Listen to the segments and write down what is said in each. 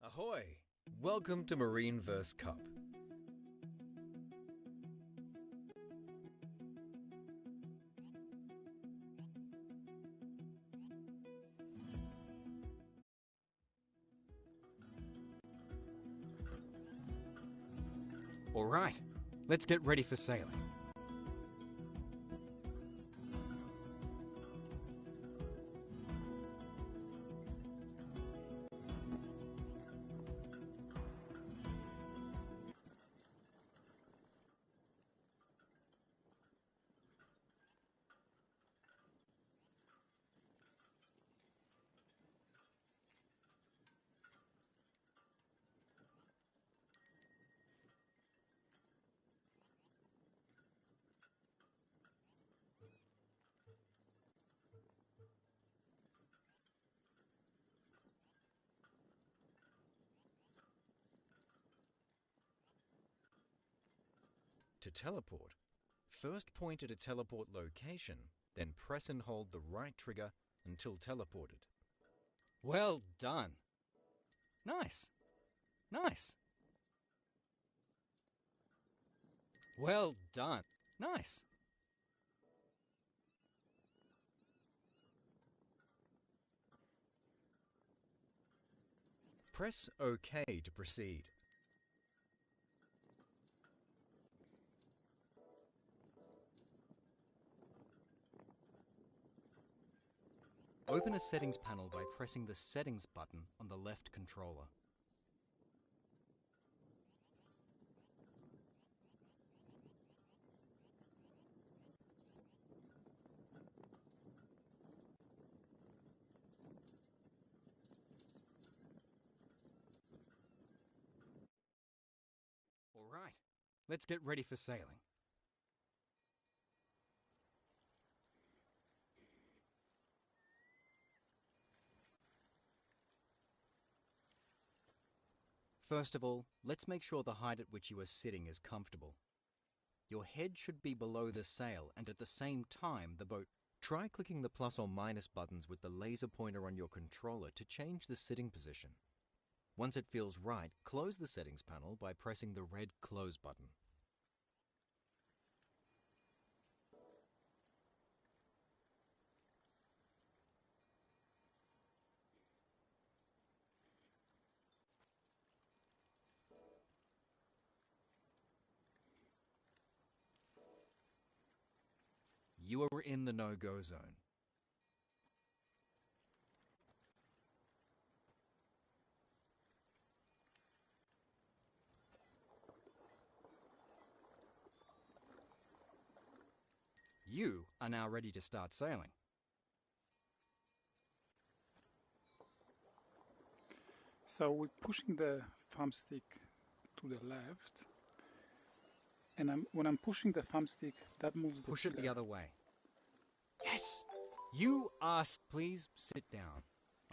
Ahoy! Welcome to MarineVerse Cup. All right, let's get ready for sailing. To teleport, first point at a teleport location, then press and hold the right trigger until teleported. Well done. Nice. Nice. Well done. Nice. Press OK to proceed. Open a settings panel by pressing the settings button on the left controller. All right, let's get ready for sailing. First of all, let's make sure the height at which you are sitting is comfortable. Your head should be below the sail and at the same time the boat. Try clicking the plus or minus buttons with the laser pointer on your controller to change the sitting position. Once it feels right, close the settings panel by pressing the red close button. You are in the no-go zone. You are now ready to start sailing. So we're pushing the thumbstick to the left, and when I'm pushing the thumbstick, that moves the Push it the tiller. other way. Yes! You are... Please sit down,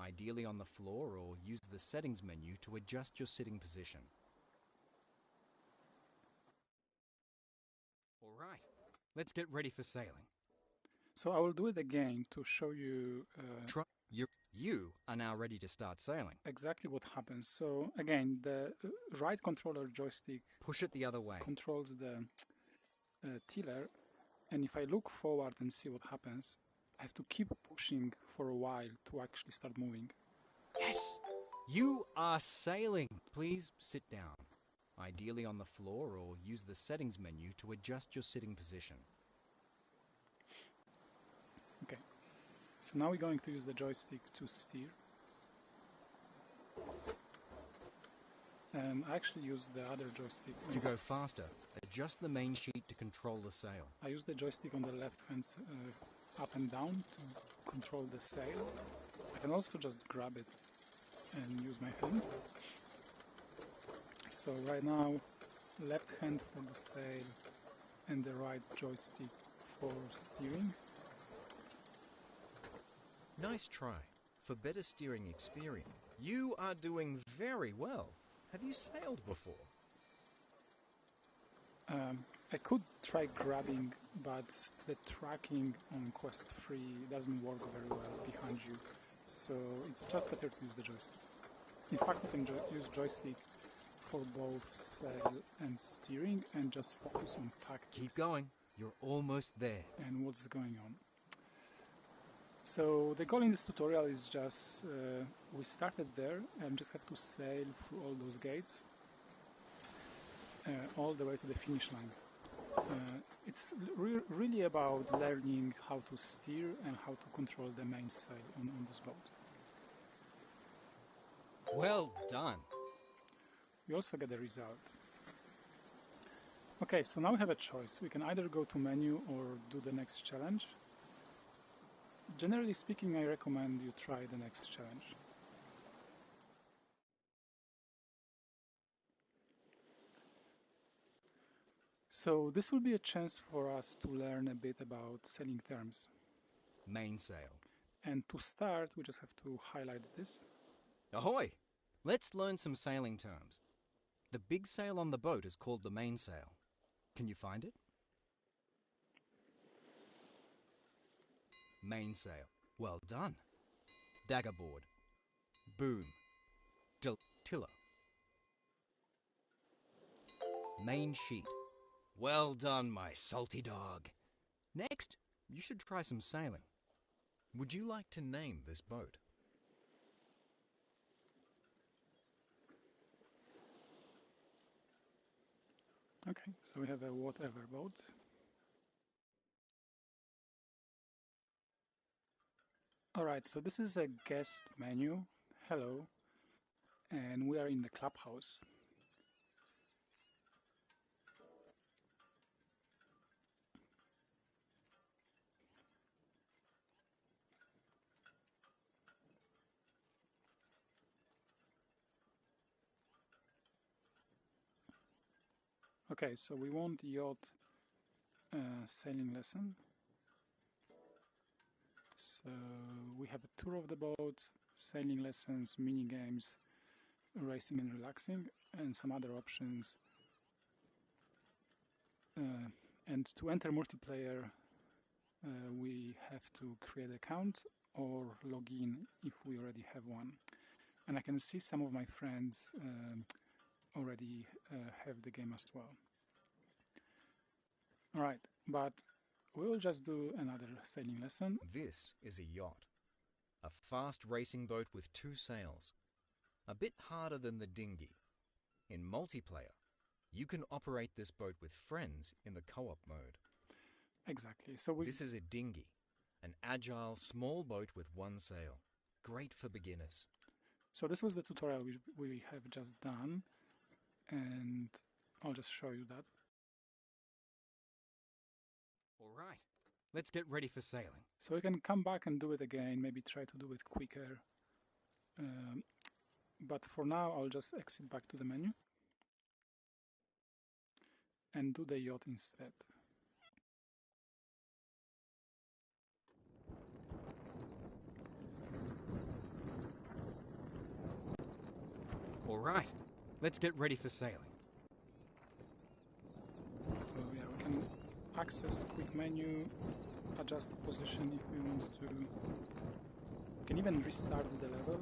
ideally on the floor, or use the settings menu to adjust your sitting position. All right, let's get ready for sailing. So I will do it again to show you You are now ready to start sailing. exactly what happens. So again, the right controller joystick Push it the other way. controls the tiller, and if I look forward and see what happens, I have to keep pushing for a while to actually start moving. Yes! You are sailing. Please sit down, ideally on the floor, or use the settings menu to adjust your sitting position. Okay, so now we're going to use the joystick to steer. And I actually use the other joystick. To go faster, adjust the main sheet to control the sail. I use the joystick on the left hand up and down to control the sail. I can also just grab it and use my hand. So right now, left hand for the sail and the right joystick for steering. Nice try. For better steering experience, you are doing very well. Have you sailed before? I could try grabbing, but the tracking on Quest 3 doesn't work very well behind you, so it's just better to use the joystick. In fact, you can use joystick for both sail and steering and just focus on tactics. Keep going, you're almost there. And what's going on. So the goal in this tutorial is just, we started there and just have to sail through all those gates all the way to the finish line. It's really about learning how to steer and how to control the mainsail on this boat. Well done. We also get a result. Okay, so now we have a choice. We can either go to menu or do the next challenge. Generally speaking, I recommend you try the next challenge. So this will be a chance for us to learn a bit about sailing terms. Mainsail. And to start, we just have to highlight this. Ahoy! Let's learn some sailing terms. The big sail on the boat is called the mainsail. Can you find it? Mainsail. Well done. Daggerboard. Boom. Tiller. Main sheet. Well done, my salty dog. Next, you should try some sailing. Would you like to name this boat? Okay, so we have a whatever boat. Alright, so this is a guest menu. Hello. And we are in the clubhouse. Okay, so we want yacht sailing lesson. So we have a tour of the boat, sailing lessons, mini games, racing and relaxing, and some other options. And to enter multiplayer, we have to create an account or log in if we already have one. And I can see some of my friends already have the game as well. Alright, but we will just do another sailing lesson. This is a yacht, a fast racing boat with 2 sails, a bit harder than the dinghy. In multiplayer, you can operate this boat with friends in the co-op mode. Exactly. So this is a dinghy, an agile small boat with 1 sail, great for beginners. So this was the tutorial we have just done, and I'll just show you that. All right, let's get ready for sailing. So we can come back and do it again, maybe try to do it quicker. But for now, I'll just exit back to the menu and do the yacht instead. All right, let's get ready for sailing. So yeah, we can access quick menu, adjust the position if we want to. We can even restart the level.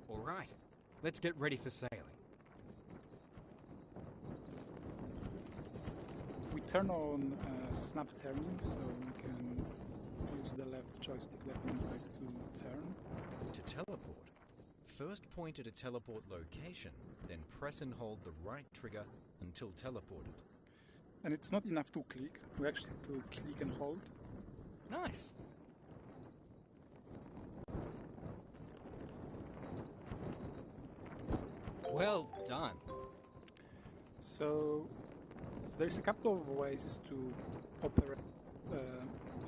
All right, let's get ready for sailing. We turn on snap turning, so we can use the left joystick, left and right to turn. To teleport, first point at a teleport location, then press and hold the right trigger until teleported. And it's not enough to click, we actually have to click and hold. Nice. Well done. So there's a couple of ways to operate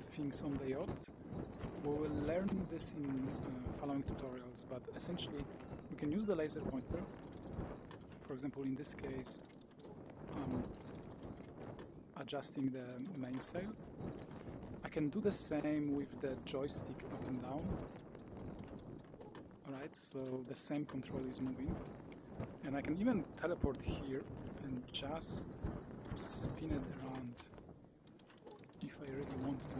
things on the yacht. We will learn this in following tutorials, but essentially we can use the laser pointer. For example, in this case, adjusting the mainsail. I can do the same with the joystick up and down. Alright, so the same control is moving. And I can even teleport here and just spin it around if I really want to.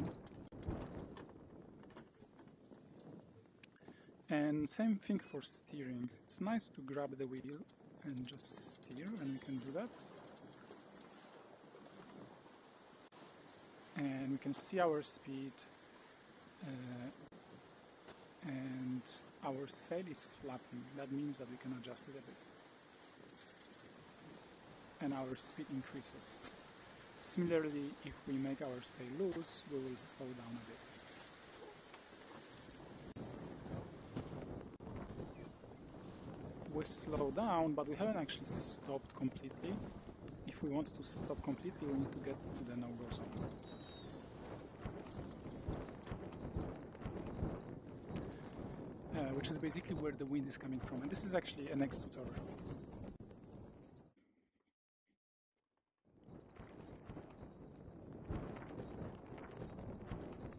And same thing for steering. It's nice to grab the wheel and just steer, and we can do that. And we can see our speed, and our sail is flapping. That means that we can adjust it a bit. And our speed increases. Similarly, if we make our sail loose, we will slow down a bit. We slow down, but we haven't actually stopped completely. If we want to stop completely, we need to get to the no-go zone. Which is basically where the wind is coming from. And this is actually a next tutorial.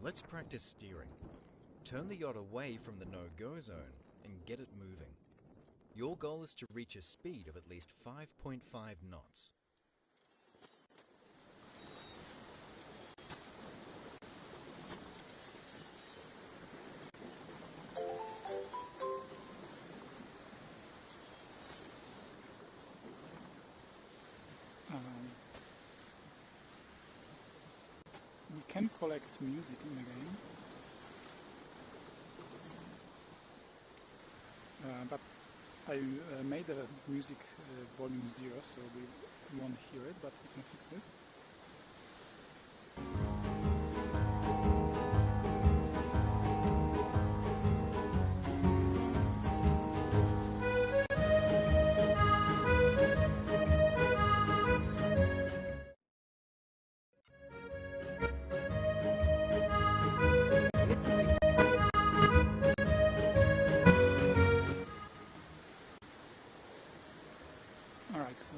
Let's practice steering. Turn the yacht away from the no-go zone and get it moving. Your goal is to reach a speed of at least 5.5 knots. We can collect music in the game, but I made the music volume 0, so we won't hear it, but we can fix it. So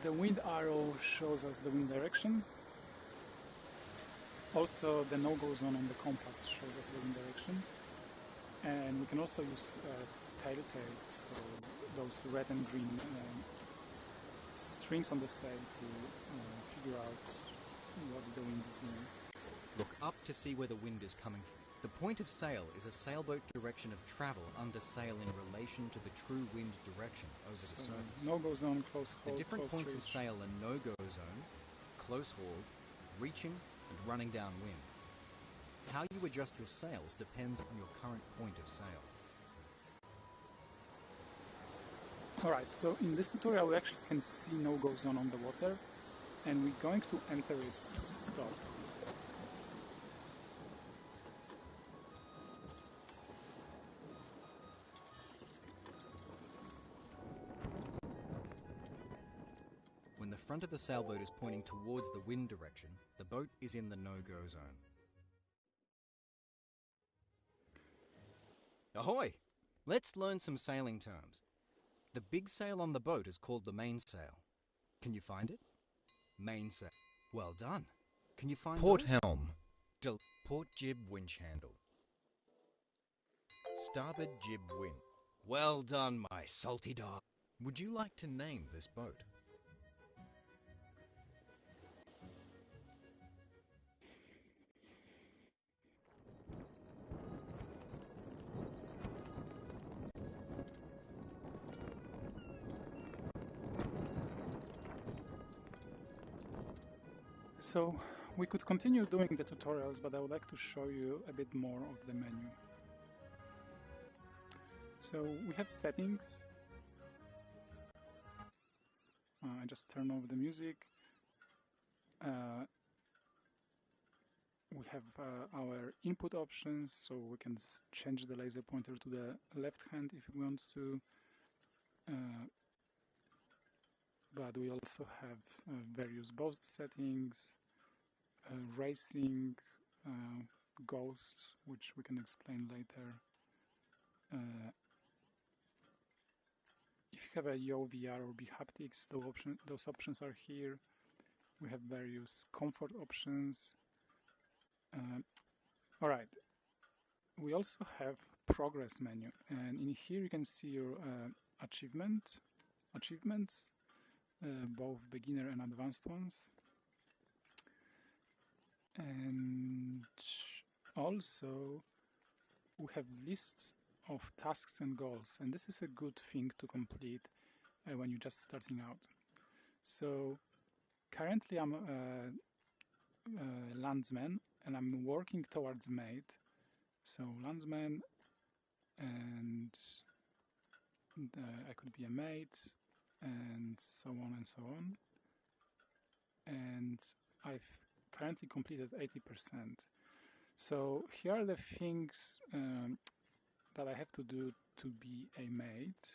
the wind arrow shows us the wind direction. Also the no-go zone on the compass shows us the wind direction. And we can also use telltales, so those red and green strings on the sail to figure out what the wind is doing. Look up to see where the wind is coming from. The point of sail is a sailboat direction of travel under sail in relation to the true wind direction over the surface. No-go zone, close hold, the different close points reach. of sail are no-go zone, close haul, reaching, and running downwind. How you adjust your sails depends on your current point of sail. Alright, so in this tutorial we actually can see no-go zone on the water, and we're going to enter it to stop. When the front of the sailboat is pointing towards the wind direction, the boat is in the no-go zone. Ahoy! Let's learn some sailing terms. The big sail on the boat is called the mainsail. Can you find it? Mainsail. Well done. Can you find Port those? helm. Port jib winch handle. Starboard jib win. Well done, my salty dog. Would you like to name this boat? So we could continue doing the tutorials, but I would like to show you a bit more of the menu. So we have settings. I just turn off the music. We have our input options, so we can change the laser pointer to the left hand if we want to. But we also have various boost settings, racing, ghosts, which we can explain later. If you have a Yo VR or B haptics, those options are here. We have various comfort options. Alright, we also have progress menu, and in here you can see your achievements, both beginner and advanced ones. And also we have lists of tasks and goals, and this is a good thing to complete when you're just starting out. So currently I'm a landsman and I'm working towards mate. So landsman, and I could be a mate, and so on and so on. And I've currently completed 80%. So here are the things that I have to do to be a mate,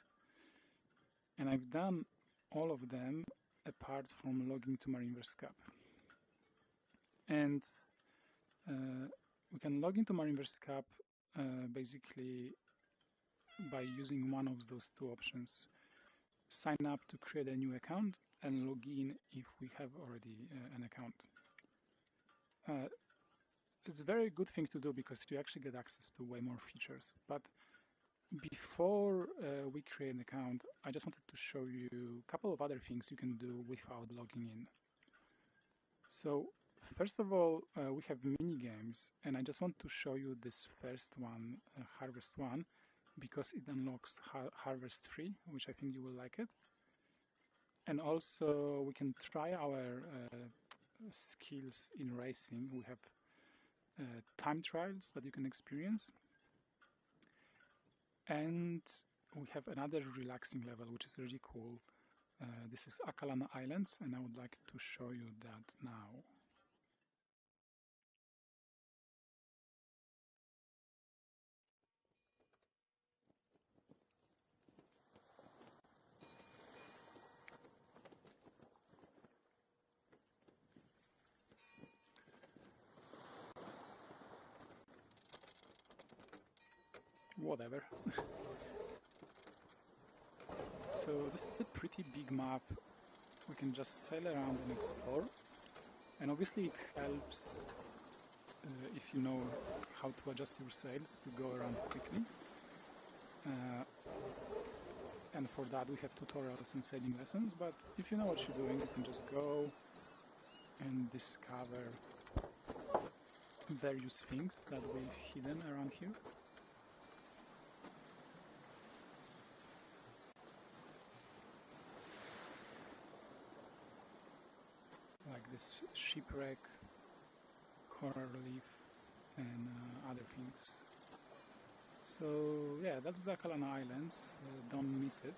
and I've done all of them apart from logging to MarineVerse Cup. And we can log into MarineVerse Cup basically by using one of those two options: sign up to create a new account and log in if we have already an account. It's a very good thing to do because you actually get access to way more features. But before we create an account, I just wanted to show you a couple of other things you can do without logging in. So first of all, we have mini games, and I just want to show you this first one, Harvest 1, because it unlocks Harvest 3, which I think you will like it. And also we can try our skills in racing. We have time trials that you can experience, and we have another relaxing level which is really cool. This is Akalana Islands, and I would like to show you that now. Whatever. So this is a pretty big map. We can just sail around and explore, and obviously it helps if you know how to adjust your sails to go around quickly. And for that we have tutorials and sailing lessons, but if you know what you're doing, you can just go and discover various things that we've hidden around here. Like this shipwreck, coral reef, and other things. So yeah, that's the Akalana Islands, don't miss it.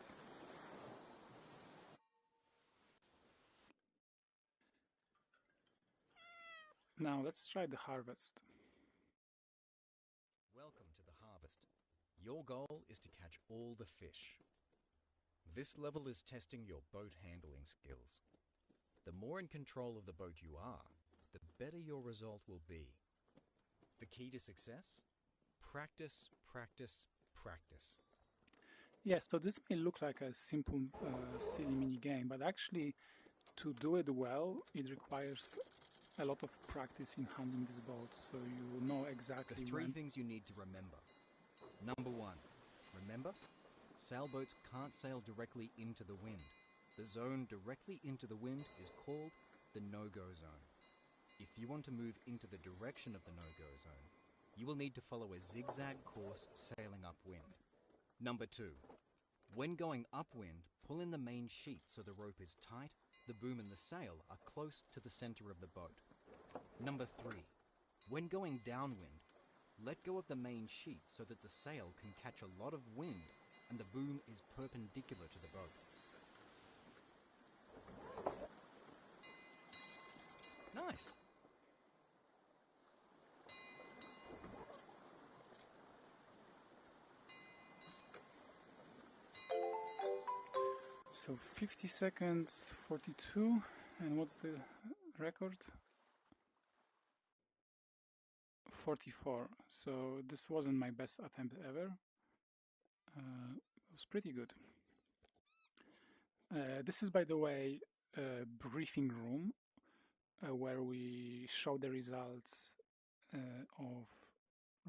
Now let's try the harvest. Welcome to the harvest. Your goal is to catch all the fish. This level is testing your boat handling skills. The more in control of the boat you are, the better your result will be. The key to success? Practice, practice, practice. Yes, so this may look like a simple, silly mini game, but actually, to do it well, it requires a lot of practice in handling this boat, so you know exactly The three things you need to remember. Number 1, remember? Sailboats can't sail directly into the wind. The zone directly into the wind is called the no-go zone. If you want to move into the direction of the no-go zone, you will need to follow a zigzag course sailing upwind. Number 2, when going upwind, pull in the main sheet so the rope is tight, the boom and the sail are close to the center of the boat. Number 3, when going downwind, let go of the main sheet so that the sail can catch a lot of wind and the boom is perpendicular to the boat. Nice! So 50 seconds, 42, and what's the record? 44. So this wasn't my best attempt ever. It was pretty good. This is, by the way, a briefing room where we show the results of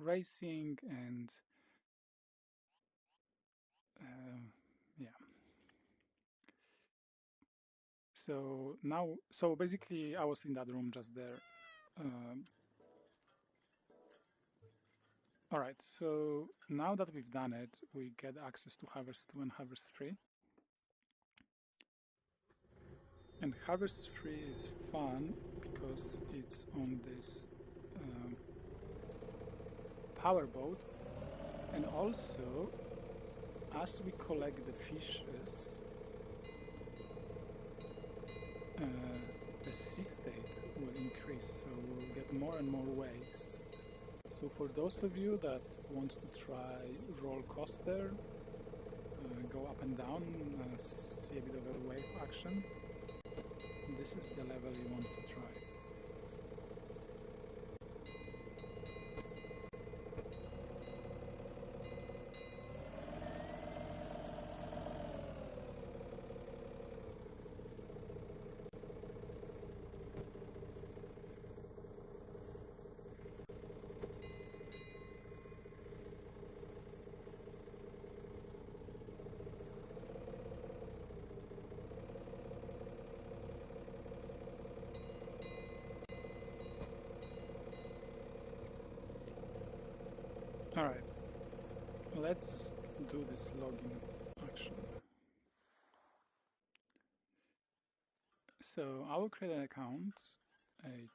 racing and yeah. So now, so basically I was in that room just there. All right, so now that we've done it, we get access to Harvest 2 and Harvest 3. And Harvest 3 is fun because it's on this powerboat, and also as we collect the fishes, the sea state will increase, so we'll get more and more waves. So for those of you that want to try roller coaster, go up and down, see a bit of a wave action, this is the level you want to try. Alright, let's do this login action. So I will create an account, a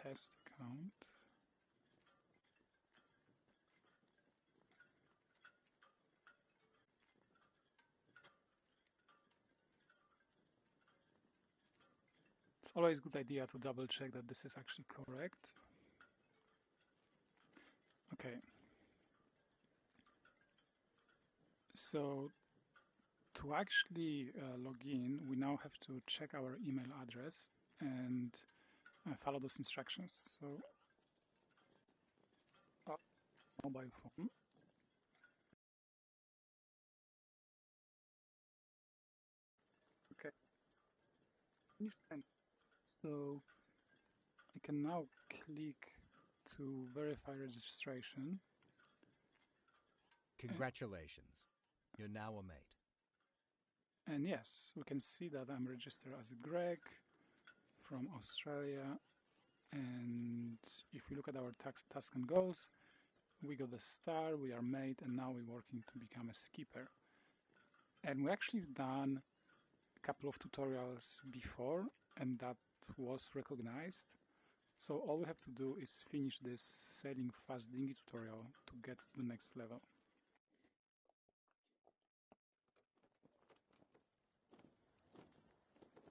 test account. It's always a good idea to double check that this is actually correct. Okay. So to actually log in, we now have to check our email address and follow those instructions. So, mobile phone. Okay. Finish send. So I can now click to verify registration. Congratulations. You're now a mate. And yes, we can see that I'm registered as Greg from Australia. And if we look at our task and goals, we got the star, we are mate, and now we're working to become a skipper. And we actually done a couple of tutorials before, and that was recognized. So all we have to do is finish this sailing fast dinghy tutorial to get to the next level.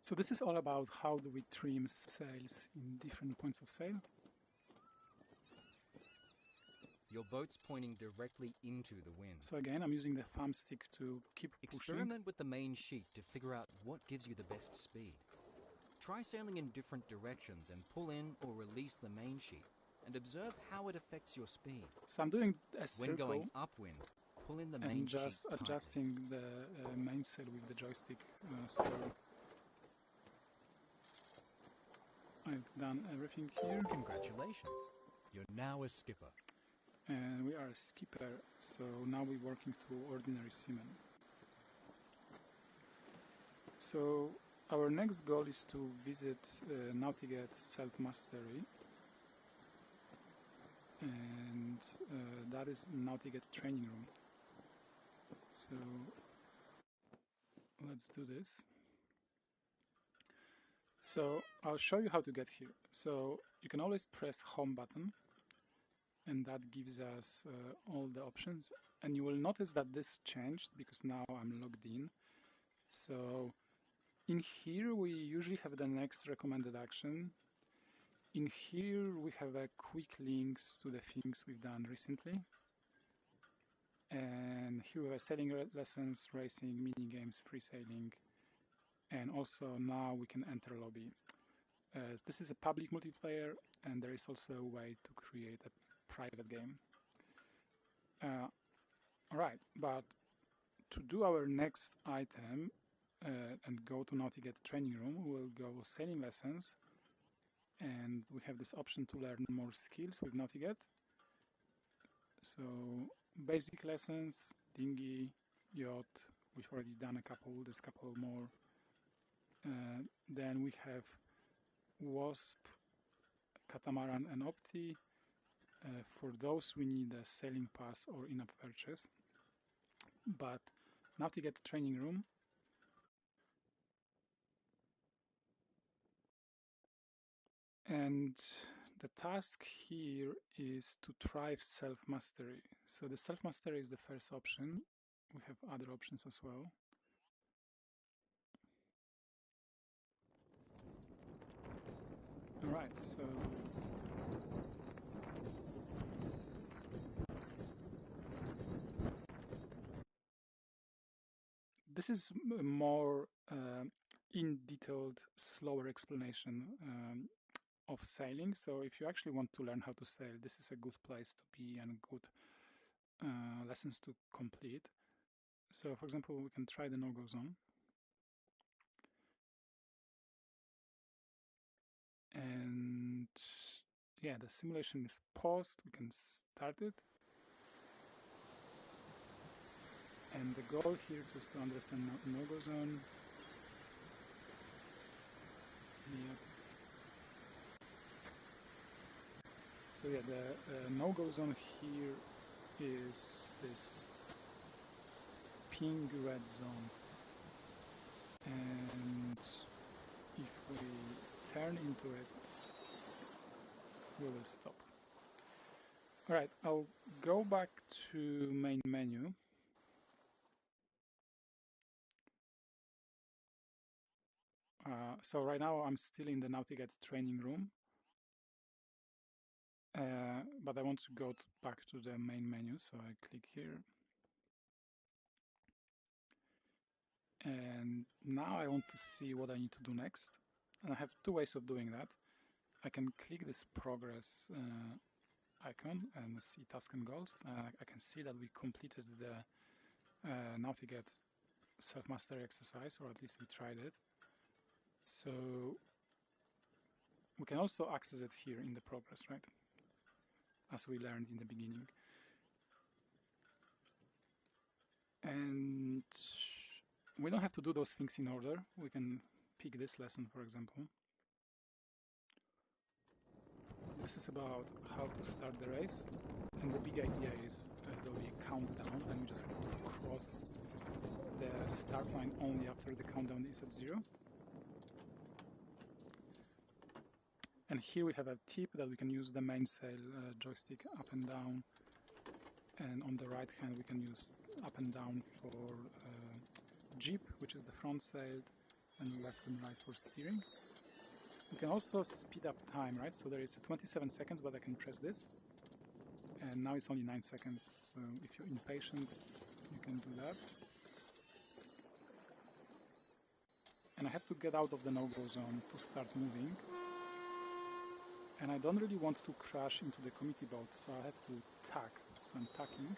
So this is all about how do we trim sails in different points of sail. Your boat's pointing directly into the wind. So again, I'm using the thumbstick to keep pushing. Experiment with the main sheet to figure out what gives you the best speed. Try sailing in different directions and pull in or release the main sheet and observe how it affects your speed. So I'm doing a circle. When going upwind, pull in the main and sheet just tightly. adjusting the mainsail with the joystick. So I've done everything here. Congratulations. You're now a skipper. And we are a skipper, so now we're working to ordinary seamen. So our next goal is to visit Nautigate Self-Mastery, and that is Nautigate training room. So let's do this. So I'll show you how to get here. So you can always press home button, and that gives us all the options. And you will notice that this changed because now I'm logged in. So in here we usually have the next recommended action. In here we have quick links to the things we've done recently. And here we have sailing lessons, racing, mini games, free sailing. And also now we can enter lobby. This is a public multiplayer, and there is also a way to create a private game. Alright, but to do our next item and go to Nautigate training room, we'll go sailing lessons, and we have this option to learn more skills with Nautigate. So basic lessons, dinghy, yacht, we've already done a couple, there's a couple more. Then we have Wasp, Catamaran and Opti. For those we need a sailing pass or in-app purchase. But now to get the training room, and the task here is to try self-mastery. So the self-mastery is the first option. We have other options as well. All right, so this is a more in-detailed, slower explanation of sailing. So if you actually want to learn how to sail, this is a good place to be and good lessons to complete. So for example, we can try the no-go zone. And yeah, the simulation is paused. We can start it. And the goal here is to understand no-go zone. Yep. So yeah, the no-go zone here is this pink red zone. And if we turn into it, we will stop. All right, I'll go back to main menu. So right now I'm still in the Nautigat training room, but I want to go back to the main menu, so I click here. And now I want to see what I need to do next. And I have two ways of doing that. I can click this progress icon and see task and goals. I can see that we completed the Nautigat self-mastery exercise, or at least we tried it. So we can also access it here in the progress, right? As we learned in the beginning. And we don't have to do those things in order. We can pick this lesson, for example. This is about how to start the race. And the big idea is there'll be a countdown, and we just have to cross the start line only after the countdown is at 0. And here we have a tip that we can use the mainsail joystick up and down, and on the right hand we can use up and down for jib, which is the front sail, and left and right for steering. We can also speed up time, right? So there is 27 seconds, but I can press this, and now it's only 9 seconds. So if you're impatient, you can do that. And I have to get out of the no-go zone to start moving. And I don't really want to crash into the committee boat, so I have to tack. So I'm tacking.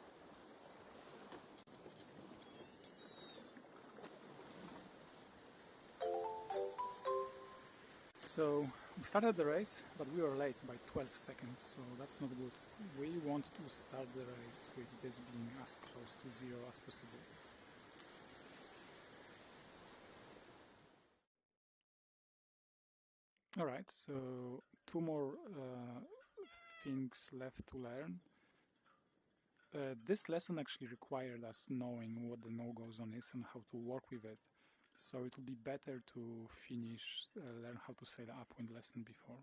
So we started the race, but we were late by 12 seconds, so that's not good. We want to start the race with this being as close to 0 as possible. Alright, so 2 more things left to learn. This lesson actually required us knowing what the no-go zone is and how to work with it. So it will be better to finish, learn how to sail upwind lesson before.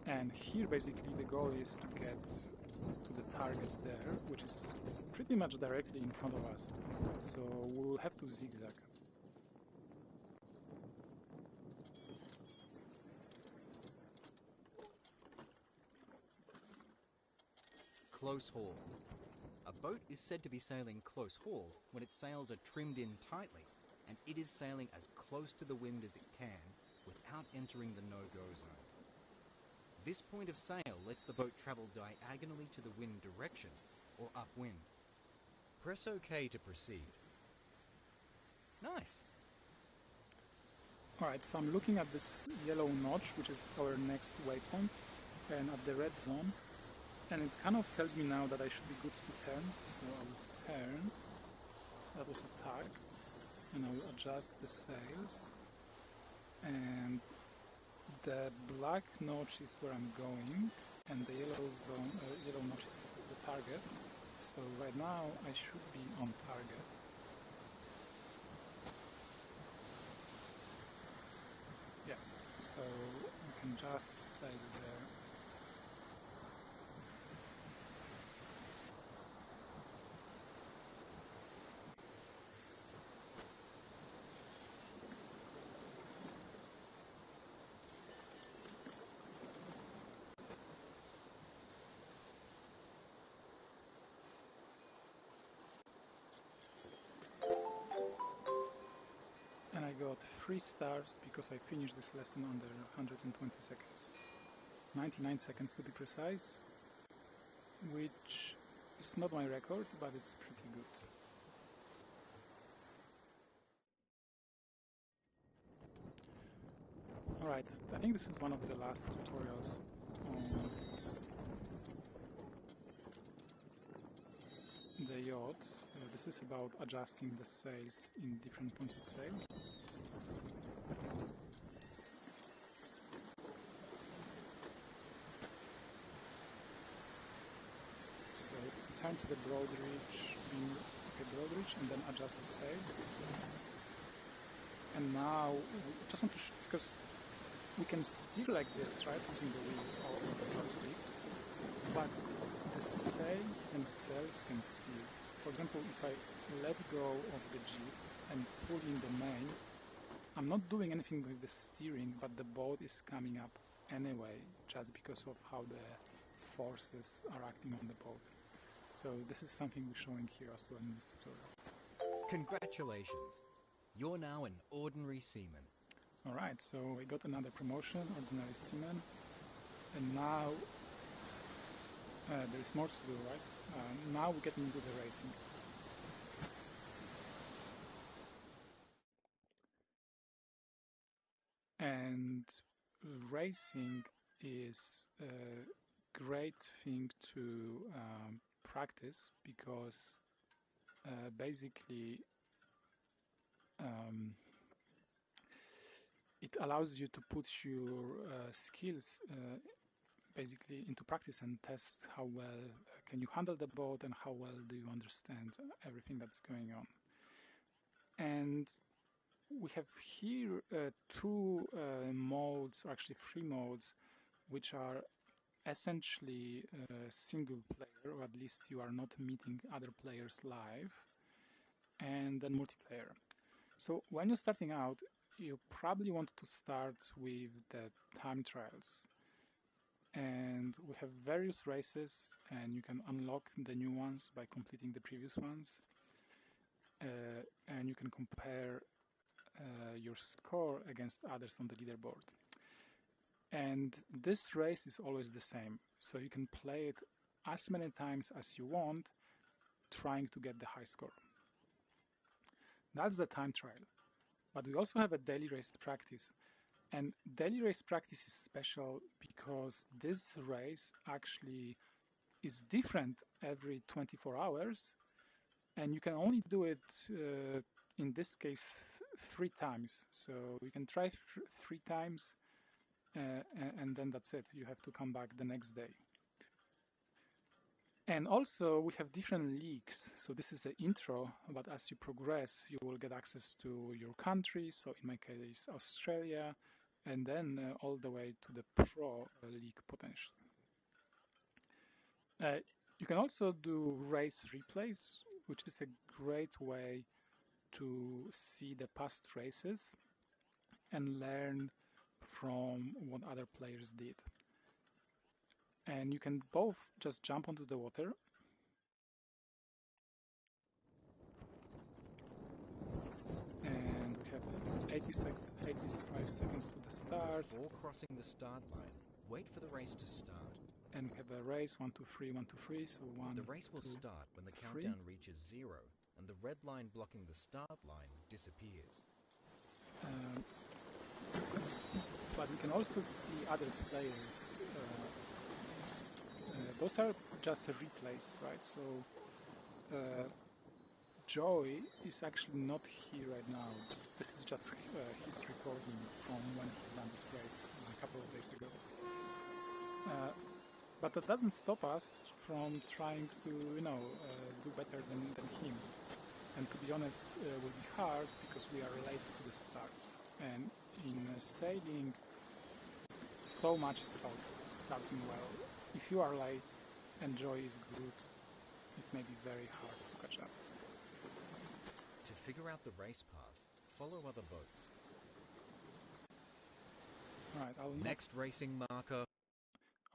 And here basically the goal is to get to the target there, which is pretty much directly in front of us. So we'll have to zigzag. Close haul. A boat is said to be sailing close haul when its sails are trimmed in tightly and it is sailing as close to the wind as it can without entering the no-go zone. This point of sail lets the boat travel diagonally to the wind direction or upwind. Press OK to proceed. Nice. Alright, so I'm looking at this yellow notch, which is our next waypoint, and at the red zone, and it kind of tells me now that I should be good to turn, so I will turn. That was a tag, and I will adjust the sails, and the black notch is where I'm going, and the yellow notch is the target. So right now I should be on target. Yeah, so we can just sail there. And I got 3 stars because I finished this lesson under 120 seconds. 99 seconds to be precise, which is not my record, but it's pretty good. Alright, I think this is one of the last tutorials on the yacht. This is about adjusting the sails in different points of sail. So turn to the broadridge, and then adjust the sails. And now we just want to because we can steer like this, right, using the wheel or the joystick, but the sails themselves can steer. For example, if I let go of the jeep and pull in the main, I'm not doing anything with the steering, but the boat is coming up anyway, just because of how the forces are acting on the boat. So this is something we're showing here as well in this tutorial. Congratulations! You're now an ordinary seaman. Alright, so we got another promotion, ordinary seaman, and now there is more to do, right? Now we're getting into the racing. And racing is a great thing to practice because basically it allows you to put your skills basically into practice and test how well can you handle the boat and how well do you understand everything that's going on. And we have here 2 modes, or actually 3 modes, which are essentially single player, or at least you are not meeting other players live, and then multiplayer. So when you're starting out, you probably want to start with the time trials. And we have various races, and you can unlock the new ones by completing the previous ones. And you can compare your score against others on the leaderboard. And this race is always the same, so you can play it as many times as you want, trying to get the high score. That's the time trial. But we also have a daily race practice. And daily race practice is special because this race actually is different every 24 hours, and you can only do it in this case 3 times. So you can try 3 times and then that's it. You have to come back the next day. And also we have different leagues. So this is an intro, but as you progress, you will get access to your country. So in my case, Australia, and then all the way to the pro league potentially. You can also do race replays, which is a great way to see the past races and learn from what other players did. And you can both just jump onto the water and we have 85 seconds to the start. Before crossing the start line, wait for the race to start. And we have a race 1, 2, 3, 1, 2, 3. So 1. The race will start when the countdown reaches 0 and the red line blocking the start line disappears. But we can also see other players. Those are just replays, right? So Joy is actually not here right now. This is just his recording from when he ran this race a couple of days ago. But that doesn't stop us from trying to, do better than him. And to be honest, will be hard because we are late to the start. And in sailing, so much is about starting well. If you are late and Joy is good, it may be very hard to catch up. To figure out the race path, follow other boats. Right, Next racing marker.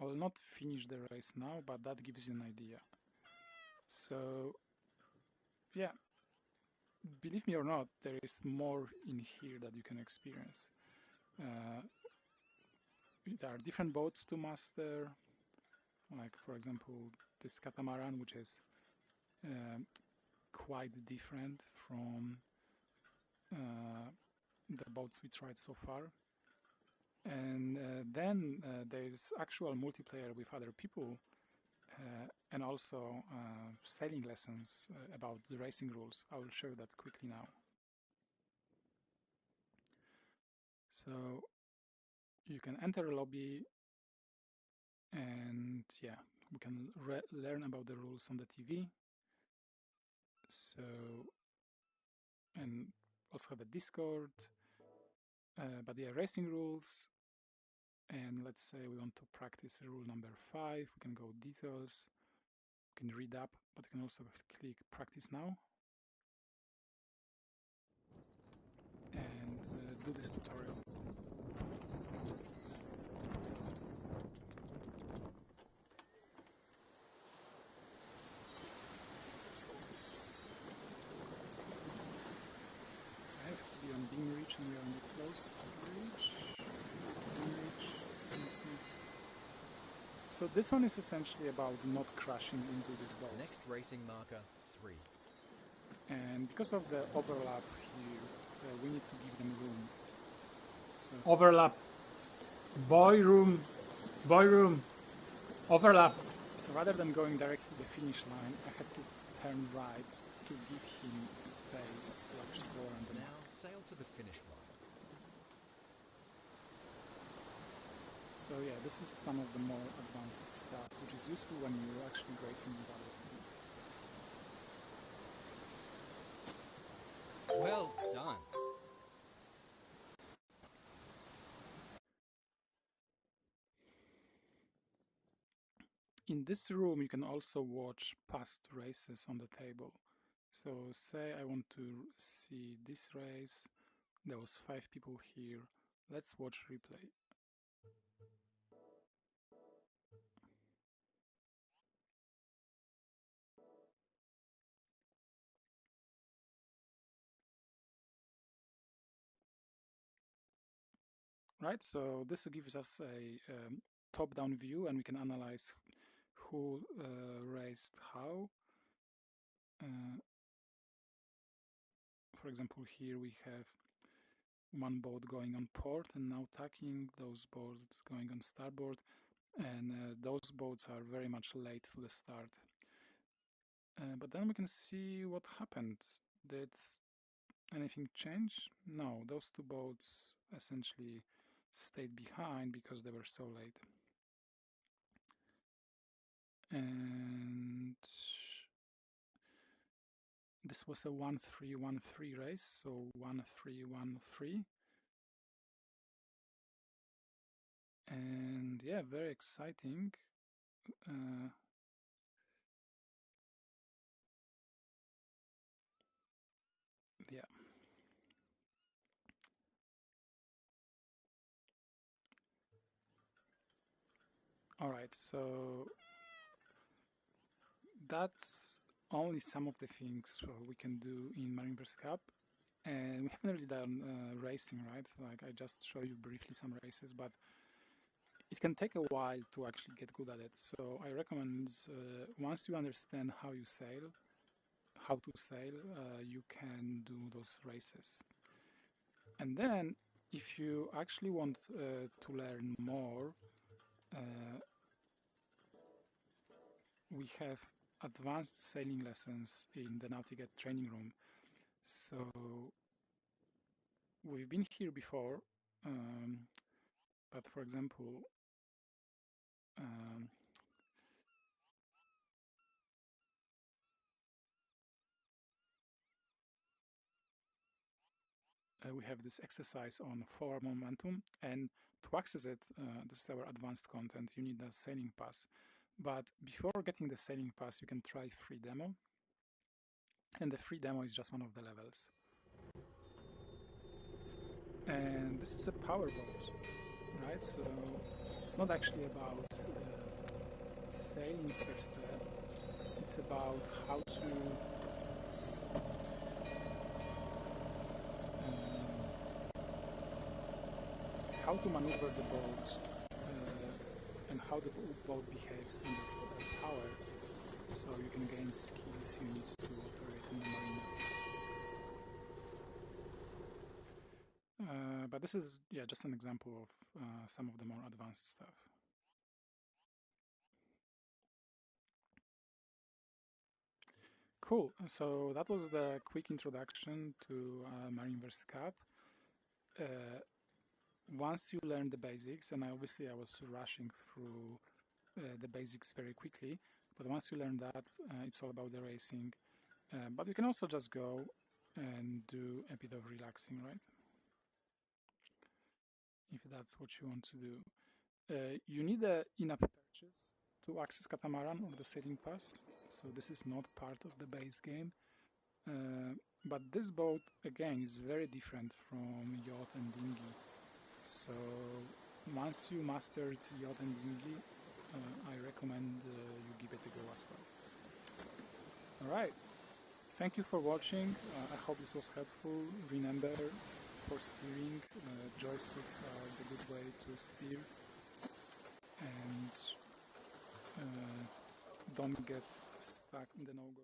I will not finish the race now, but that gives you an idea. So, yeah, believe me or not, there is more in here that you can experience. There are different boats to master, like for example this catamaran, which is quite different from the boats we tried so far. And then there's actual multiplayer with other people, and also sailing lessons about the racing rules. I will show that quickly now. So you can enter a lobby, and yeah, we can learn about the rules on the TV. So, and also have a Discord, but yeah, racing rules. And let's say we want to practice rule number 5. We can go details, we can read up, but you can also click practice now and do this tutorial. I have to be on beam reach, and we are on the close reach. Beam reach, next. So this one is essentially about not crashing into this boat. Next racing marker 3. And because of the overlap here, we need to give them room. So Overlap. Boy room. Overlap. So rather than going directly to the finish line, I had to turn right to give him space to actually go around the Now mark. sail to the finish line. So yeah, this is some of the more advanced stuff, which is useful when you're actually racing with other people. Well done. In this room, you can also watch past races on the table. So say I want to see this race, there was 5 people here, let's watch replay. Right, so this gives us a top-down view, and we can analyze who raced how. For example, here we have one boat going on port and now tacking, those boats going on starboard, and those boats are very much late to the start. But then we can see what happened. Did anything change? No, those 2 boats essentially stayed behind because they were so late. And this was a 1-3-1-3 race, so 1-3-1-3. And yeah, very exciting. Yeah. All right, so that's only some of the things we can do in MarineVerse Cup. And we haven't really done racing, right? Like I just showed you briefly some races, but it can take a while to actually get good at it. So I recommend once you understand how to sail, you can do those races. And then If you actually want to learn more, we have advanced sailing lessons in the Nautic training room. So we've been here before, but for example, we have this exercise on forward momentum, and to access it, this is our advanced content, you need a sailing pass. But before getting the sailing pass, you can try free demo, and the free demo is just one of the levels. And this is a powerboat, right? So it's not actually about sailing per se, it's about how to maneuver the boat and how the boat behaves under power, so you can gain skills you need to operate in the marina. But this is just an example of some of the more advanced stuff. Cool, so that was the quick introduction to MarineVerse Cup. Once you learn the basics, and obviously I was rushing through the basics very quickly, but once you learn that, it's all about the racing. But you can also just go and do a bit of relaxing, right? If that's what you want to do. You need an in-app purchase to access Catamaran or the sailing pass, so this is not part of the base game. But this boat, again, is very different from Yacht and Dinghy. So once you mastered Yacht and Dinghy, I recommend you give it a go as well. Alright, thank you for watching. I hope this was helpful. Remember, for steering, joysticks are the good way to steer. And don't get stuck in the no-go.